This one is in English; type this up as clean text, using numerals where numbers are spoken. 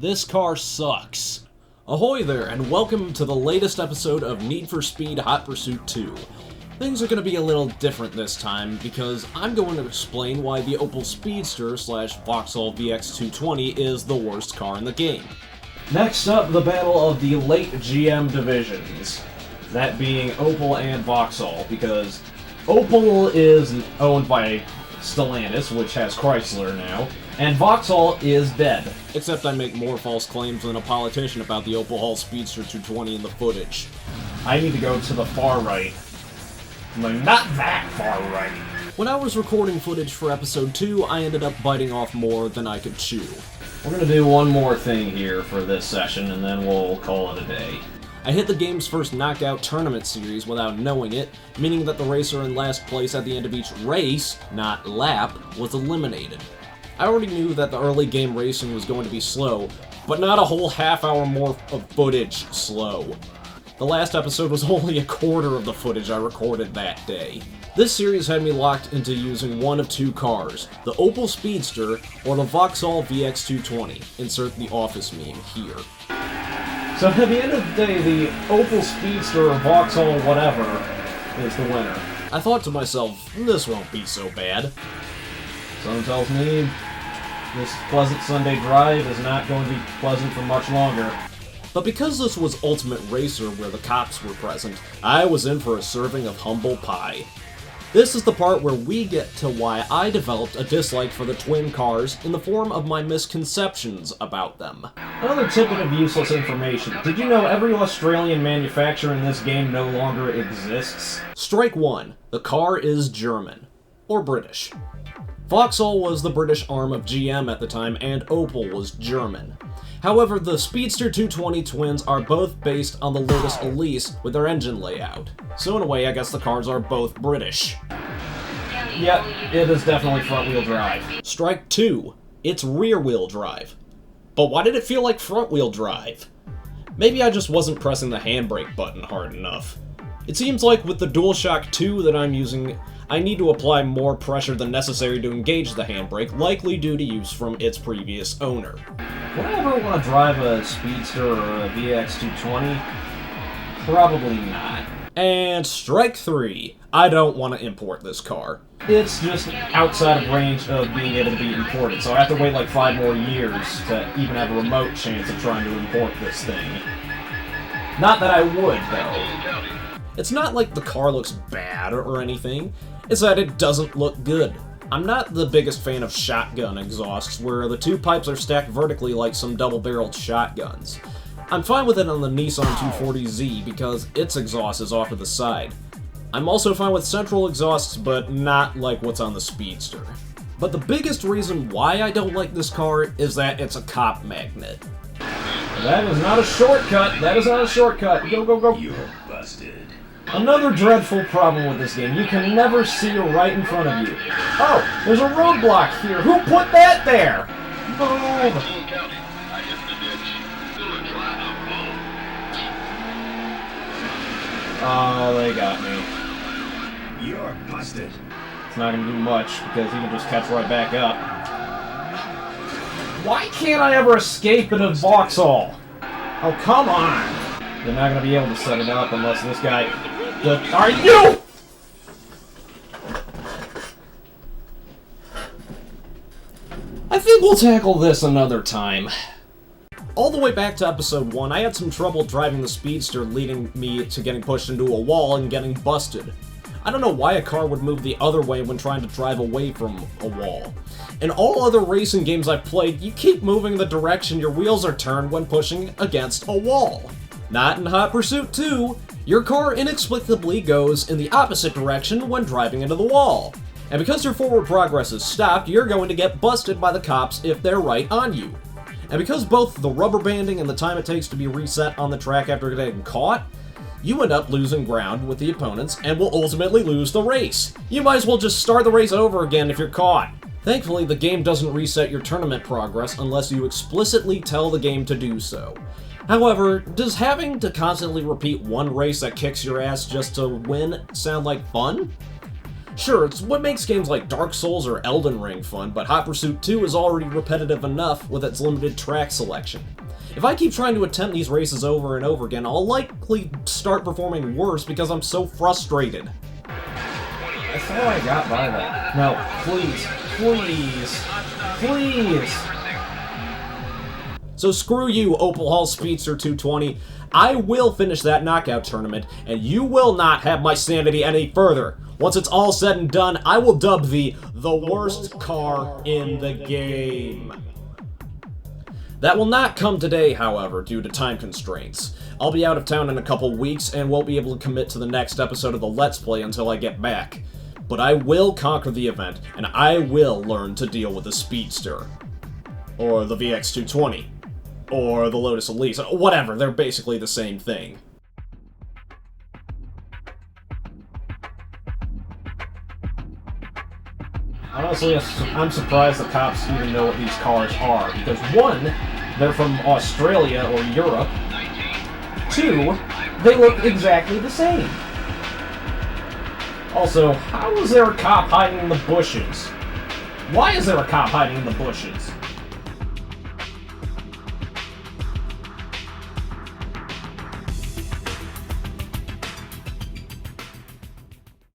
This car sucks. Ahoy there, and welcome to the latest episode of Need for Speed Hot Pursuit 2. Things are going to be a little different this time, because I'm going to explain why the Opel Speedster / Vauxhall VX-220 is the worst car in the game. Next up, the battle of the late GM divisions. That being Opel and Vauxhall, because Opel is owned by Stellantis, which has Chrysler now, and Vauxhall is dead. Except I make more false claims than a politician about the Opel Speedster 220 in the footage. I need to go to the far right. No, not that far right. When I was recording footage for episode 2, I ended up biting off more than I could chew. We're gonna do one more thing here for this session, and then we'll call it a day. I hit the game's first knockout tournament series without knowing it, meaning that the racer in last place at the end of each race, not lap, was eliminated. I already knew that the early game racing was going to be slow, but not a whole half hour more of footage slow. The last episode was only a quarter of the footage I recorded that day. This series had me locked into using one of two cars, the Opel Speedster or the Vauxhall VX-220. Insert the office meme here. So at the end of the day, the Opel Speedster or Vauxhall whatever is the winner. I thought to myself, this won't be so bad. Someone tells me this pleasant Sunday drive is not going to be pleasant for much longer. But because this was Ultimate Racer where the cops were present, I was in for a serving of humble pie. This is the part where we get to why I developed a dislike for the twin cars in the form of my misconceptions about them. Another tidbit of useless information. Did you know every Australian manufacturer in this game no longer exists? Strike one. The car is German. Or British. Vauxhall was the British arm of GM at the time, and Opel was German. However, the Speedster 220 twins are both based on the Lotus Elise with their engine layout. So in a way, I guess the cars are both British. Yep, it is definitely front-wheel drive. Strike two. It's rear-wheel drive. But why did it feel like front-wheel drive? Maybe I just wasn't pressing the handbrake button hard enough. It seems like with the DualShock 2 that I'm using, I need to apply more pressure than necessary to engage the handbrake, likely due to use from its previous owner. Would I ever want to drive a Speedster or a VX220? Probably not. And strike three. I don't want to import this car. It's just outside of range of being able to be imported, so I have to wait like 5 more years to even have a remote chance of trying to import this thing. Not that I would, though. It's not like the car looks bad or anything, it's that it doesn't look good. I'm not the biggest fan of shotgun exhausts, where the two pipes are stacked vertically like some double-barreled shotguns. I'm fine with it on the Nissan 240Z because its exhaust is off to the side. I'm also fine with central exhausts, but not like what's on the Speedster. But the biggest reason why I don't like this car is that it's a cop magnet. That is not a shortcut! That is not a shortcut! Go, go, go! You're busted. Another dreadful problem with this game, you can never see right in front of you. Oh, there's a roadblock here. Who put that there? Move! Oh, they got me. You're busted. It's not gonna do much, because he can just catch right back up. Why can't I ever escape in a Vauxhall? Oh, come on! They're not gonna be able to set it up unless this guy... Are you? I think we'll tackle this another time. All the way back to episode 1, I had some trouble driving the Speedster, leading me to getting pushed into a wall and getting busted. I don't know why a car would move the other way when trying to drive away from a wall. In all other racing games I've played, you keep moving the direction your wheels are turned when pushing against a wall. Not in Hot Pursuit 2. Your car inexplicably goes in the opposite direction when driving into the wall. And because your forward progress is stopped, you're going to get busted by the cops if they're right on you. And because both the rubber banding and the time it takes to be reset on the track after getting caught, you end up losing ground with the opponents and will ultimately lose the race. You might as well just start the race over again if you're caught. Thankfully, the game doesn't reset your tournament progress unless you explicitly tell the game to do so. However, does having to constantly repeat one race that kicks your ass just to win sound like fun? Sure, it's what makes games like Dark Souls or Elden Ring fun, but Hot Pursuit 2 is already repetitive enough with its limited track selection. If I keep trying to attempt these races over and over again, I'll likely start performing worse because I'm so frustrated. I thought I got by that. No, please, please, please! So screw you, Opel Speedster 220. I will finish that knockout tournament, and you will not have my sanity any further. Once it's all said and done, I will dub thee the worst car in the game. That will not come today, however, due to time constraints. I'll be out of town in a couple weeks and won't be able to commit to the next episode of the Let's Play until I get back. But I will conquer the event, and I will learn to deal with the Speedster. Or the VX-220. Or the Lotus Elise. Whatever, they're basically the same thing. Honestly, I'm surprised the cops even know what these cars are, because 1, they're from Australia or Europe. 2, they look exactly the same. Also, how is there a cop hiding in the bushes? Why is there a cop hiding in the bushes?